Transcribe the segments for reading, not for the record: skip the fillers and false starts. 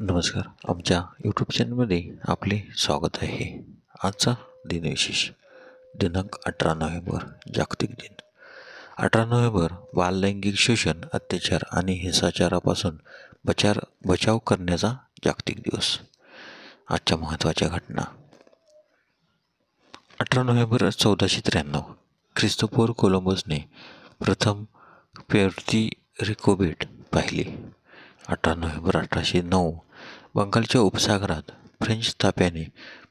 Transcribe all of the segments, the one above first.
नमस्कार. आमच्या यूट्यूब चॅनलमध्ये आपले स्वागत आहे. आजचा दिनविशेष दिनांक 18 नोव्हेंबर जागतिक दिन. 18 नोव्हेंबर बाललैंगिक शोषण, अत्याचार आणि हिंसाचारापासून बचाव करण्याचा जागतिक दिवस. आजच्या महत्त्वाच्या घटना. 18 नोव्हेंबर 1493 ख्रिस्तोफर कोलंबसने प्रथम प्युर्तो रिको बेट पाहिले. 18 नोव्हेंबर 1809 बंगालच्या उपसागरात फ्रेंच ताफ्याने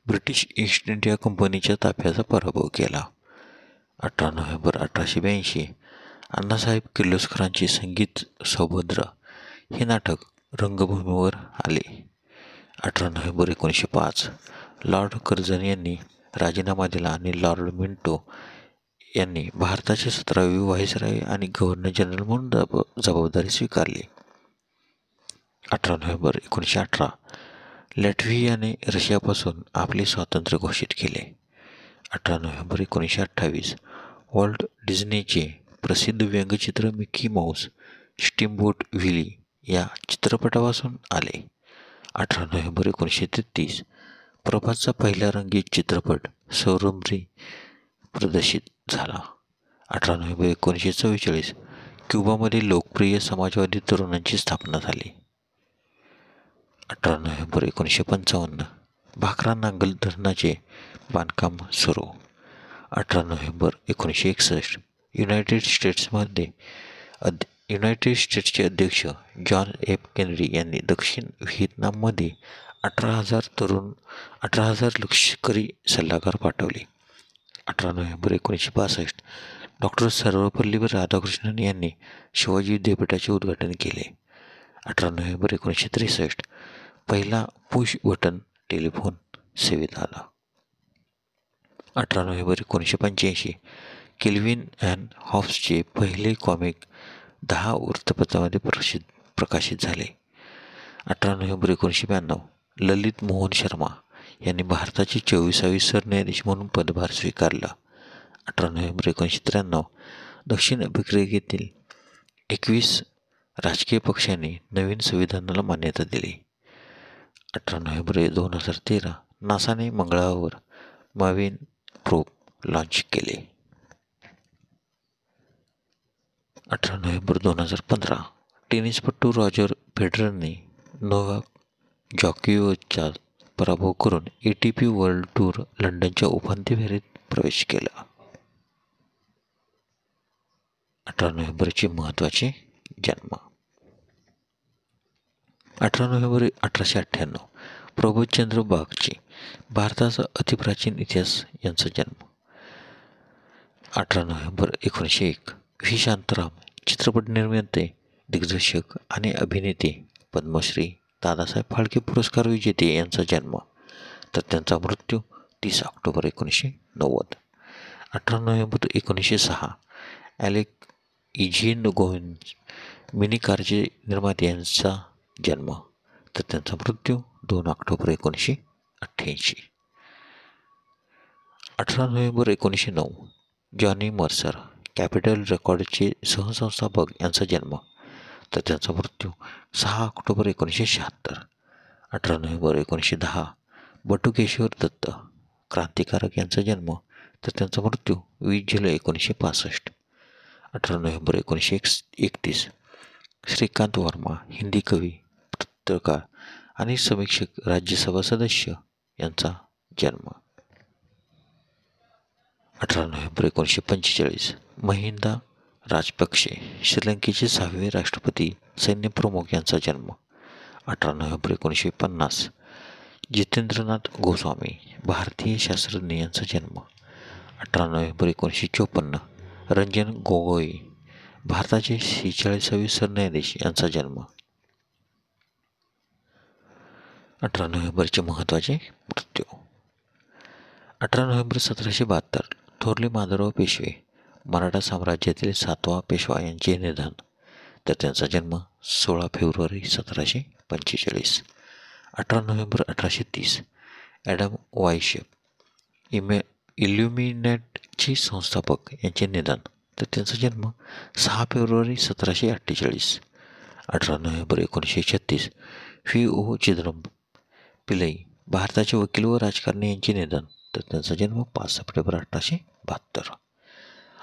ब्रिटिश ईस्ट इंडिया कंपनीच्या ताफ्याचा पराभव केला. 18 नोव्हेंबर 1882 अण्णासाहेब किर्लोस्करांचे संगीत सौभद्र हे नाटक रंगभूमीवर आले. 18 नोव्हेंबर 1905 लॉर्ड कर्झन यांनी राजीनामा दिला आणि लॉर्ड मिंटो यांनी भारताचे 17वे व्हाईसरॉय आणि गव्हर्नर जनरल म्हणून जबाबदारी स्वीकारली. 18 नोव्हेंबर 1918 लॅटव्हियाने रशियापासून आपले स्वातंत्र्य घोषित केले. 18 नोव्हेंबर 1928 वॉल्ट डिझनीचे प्रसिद्ध व्यंगचित्र मिकी माऊस स्टीमबोट व्हिली या चित्रपटापासून आले. 18 नोव्हेंबर 1933 प्रभासचा पहिला रंगीत चित्रपट सौरमरी प्रदर्शित झाला. 18 नोव्हेंबर 1944 क्युबामध्ये लोकप्रिय समाजवादी तरुणांची स्थापना झाली. 18 नोव्हेंबर 1955 भाकरा नांगल धरणाचे बांधकाम सुरू. 18 नोव्हेंबर 1961 युनायटेड स्टेट्सचे अध्यक्ष जॉन एफ केनेडी यांनी दक्षिण व्हिएतनाममध्ये 18,000 लष्करी सल्लागार पाठवले. 18 नोव्हेंबर 1962 डॉक्टर सर्वपल्ली राधाकृष्णन यांनी शिवाजी विद्यापीठाचे उद्घाटन केले. 18 नोव्हेंबर 1963 पहिला पुश बटन टेलिफोन सेवेत आला. 18 नोव्हेंबर 1985 केल्विन अँड हॉब्सचे पहिले कॉमिक 10 वृत्तपत्रांमध्ये प्रकाशित झाले. 18 नोव्हेंबर 1992 ललित मोहन शर्मा यांनी भारताचे 24वे सरन्यायाधीश म्हणून पदभार स्वीकारला. 18 नोव्हेंबर 1993 दक्षिण आफ्रिकेतील 21 राजकीय पक्षांनी नवीन संविधानाला मान्यता दिली. 18 नोव्हेंबर 2013 नासाने मंगळावर मार्विन प्रोब लॉन्च केले. 18 नोव्हेंबर 2015 टेनिसपटू रॉजर फेडररने नोवाक जोकोविचचा पराभव करून ATP वर्ल्ड टूर लंडनच्या उपांत्य फेरीत प्रवेश केला. 18 नोव्हेंबरचे महत्त्वाचे जन्म. 18 नोव्हेंबर 1898 प्रबोधचंद्र बागची भारताचा अतिप्राचीन इतिहास यांचा जन्म. 18 नोव्हेंबर 1901 व्ही शांताराम चित्रपट निर्माते, दिग्दर्शक आणि अभिनेते, पद्मश्री, दादासाहेब फाळके पुरस्कार विजेते यांचा जन्म, तर त्यांचा मृत्यू 30 October 1990. 18 November 1906 Alec Issigonis Mini कारचे निर्माते यांचा जन्म, तर त्यांचा मृत्यू 2 October 1988. 18 November 1909 Johnny Mercer capitol रेकॉर्डचे सहसंस्थापक यांचा जन्म, तर त्यांचा मृत्यू 6 ऑक्टोबर 1976. 18 नोव्हेंबर 1910 बटुकेश्वर दत्त क्रांतिकारक यांचा जन्म, तर त्यांचा मृत्यू 20 जुलै 1965. 18 नोव्हेंबर 1931 श्रीकांत वर्मा हिंदी कवी, पत्रकार आणि समीक्षक, राज्यसभा सदस्य यांचा जन्म. 18 नोव्हेंबर 1945 महिंदा राजपक्षे श्रीलंकेचे 6वे राष्ट्रपती, सैन्यप्रमुख यांचा जन्म. 18 नोव्हेंबर 1950 जितेंद्रनाथ गोस्वामी भारतीय शास्त्रज्ञ यांचा जन्म. 18 नोव्हेंबर 1954 रंजन गोगोई भारताचे 46वे सरन्यायाधीश यांचा जन्म. 18 नोव्हेंबरचे महत्त्वाचे मृत्यू. 18 नोव्हेंबर 1772 थोरले माधवराव पेशवे मराठा साम्राज्यातील 7वा पेशवा यांचे निधन, तर त्यांचा जन्म 16 फेब्रुवारी 1745. 18 नोव्हेंबर 1830 ॲडम वायशेप इल्युमिनॅटचे संस्थापक यांचे निधन, तर त्यांचा जन्म 6 फेब्रुवारी 1748. 18 नोव्हेंबर 1936 व्ही.ओ. चिदंबरम पिल्लई भारताचे वकील व राजकारणी यांचे निधन. तर त्यांचा जन्म 5 सप्टेंबर 1872.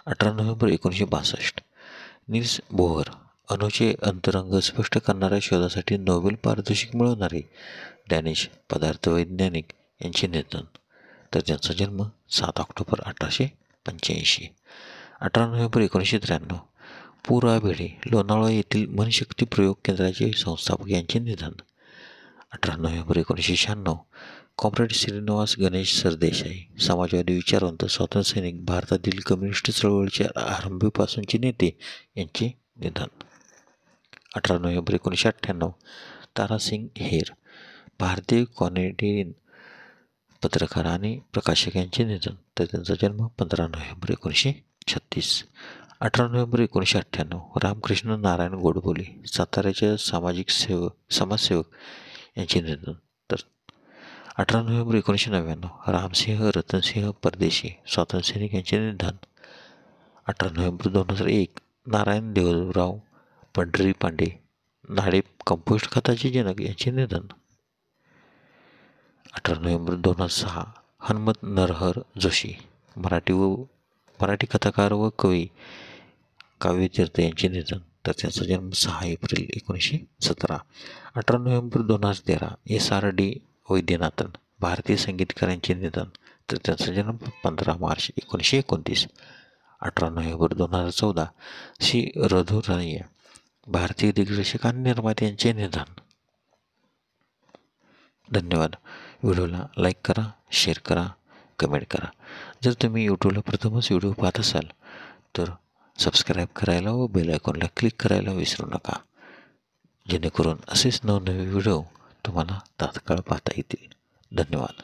18 नोव्हेंबर 1962. निल्स बोहर अणूचे अंतरंग स्पष्ट करणाऱ्या शोधासाठी नोबेल पारितोषिक मिळवणारे डॅनिश पदार्थवैज्ञानिक यांचे निधन. तर त्यांचा जन्म 7 ऑक्टोबर 1885. 18 नोव्हेंबर 1993. पु. रा. भिडे लोणावळा येथील मनशक्ती प्रयोग केंद्राचे संस्थापक यांचे निधन. 18 नोव्हेंबर 1996. कॉम्रेड श्रीनिवास गणेश सरदेसाई समाजवादी विचारवंत स्वातंत्र्यसैनिक भारतातील कम्युनिस्ट चळवळीच्या आरंभीपासूनचे नेते यांचे निधन. 18 नोव्हेंबर 1998. तारासिंग हेर भारतीय कॅनेडियन पत्रकार आणि प्रकाशक यांचे निधन. तर त्यांचा जन्म 15 नोव्हेंबर 1936. 18 नोव्हेंबर 1998. रामकृष्ण नारायण गोडबोले साताऱ्याचे समाजसेवक यांचे निधन. तर 18 नोव्हेंबर 1999. रामसिंह रतनसिंह परदेशी स्वातंत्र्यसैनिक यांचे निधन. 18 नोव्हेंबर 2001. नारायण देवराव पंढरी पांडे नाडे कंपोस्ट खताचे जनक यांचे निधन. 18 नोव्हेंबर 2006. हनुमंत नरहर जोशी मराठी कथाकार व कवी काव्यतीर्थ यांचे निधन. तर त्यांचा जन्म 6 एप्रिल 1917. 18 नोव्हेंबर 2013. SRD वैद्यनाथन भारतीय संगीतकारांचे निधन. तर त्यांचा जन्म 15 मार्च 1929. 18 नोव्हेंबर 2014. श्री रघुराया भारतीय दिग्दर्शक आणि निर्माते यांचे निधन. धन्यवाद. व्हिडिओला लाईक करा, शेअर करा, कमेंट करा. जर तुम्ही यूट्यूबला प्रथमच व्हिडिओ पाहत असाल तर सबस्क्राईब करायला व बेल आयकॉनला क्लिक करायला विसरू नका, जेणेकरून असेच नवनवे व्हिडिओ तुम्हाला तात्काळ पाहता येतील. धन्यवाद.